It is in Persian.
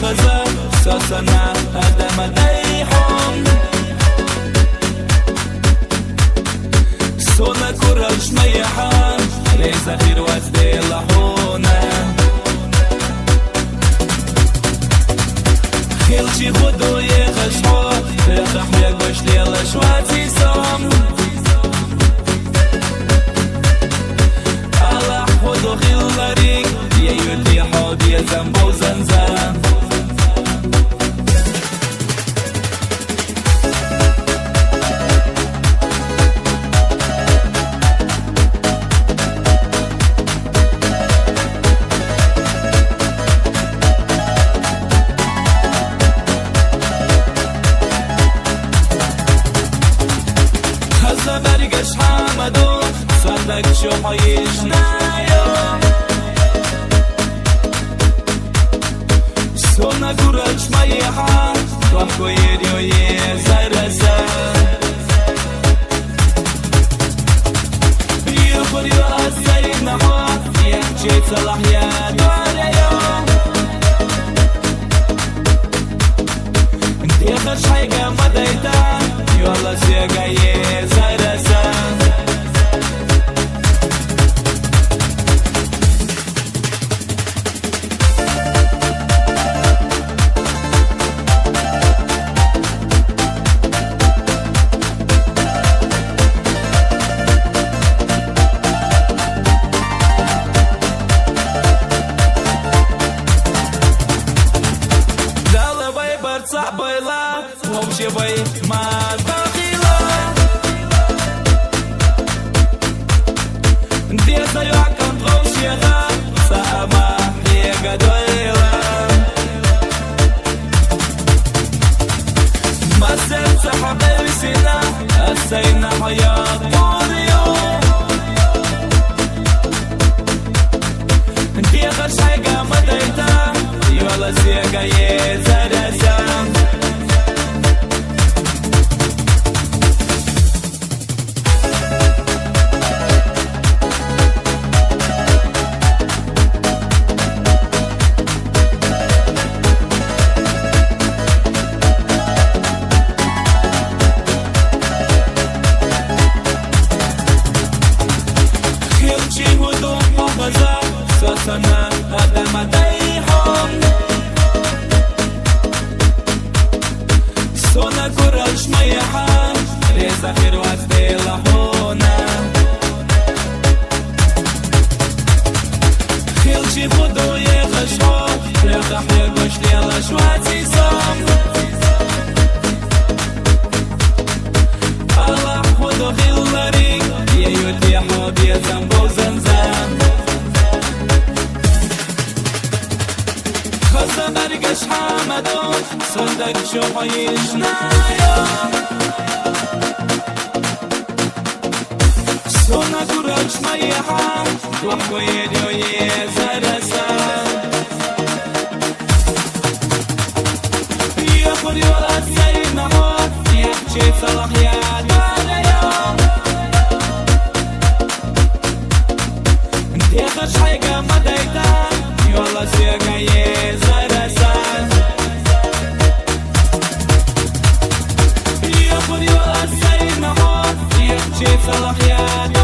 محافظة ساسنا هدم ديحهم سونا كرش ميحان ريزا خير وزدي لحونا خيلشي خدو يخشحو يخح يقوش ليلا شواتي سام الله خدو خيل غريق يهودي حود يزنبو زنزان برگش حمدو صندق شوحیش نیام سونا گرش میحان تو کویریوی زرسه بیخوریو از سینما یکچی صلاحیت داریم دیخش حیگه مدیتا یوالا سیگه زرسه صعبيلا ومشي بي ما بخيلا ديتا يعكم غوشيها ساما ديقا دويلا ما سنت حبيبي سينا السينا حياة بوريو ديتا شايقا مديتا يولا سيقا يزرسا ساسنا هدم ديحهم سونا كرش ميحان ريزا خير وزدي لحونا خيلشي خدو يخشحو يخح يقوش ليلا شواتي سام الله خدو خيل غريق يهودي حود يزنبو زنزان خزا برگش حمدو صندق شوحیش نیام سونا گرش میحان تو کویریوی زرسه بیخوریو از سینما یکچی صلاحیت داریم دیخش حیگه مدیتا یوالا سیگه زرسه بیخوریو از سینما یکچی صلاحیت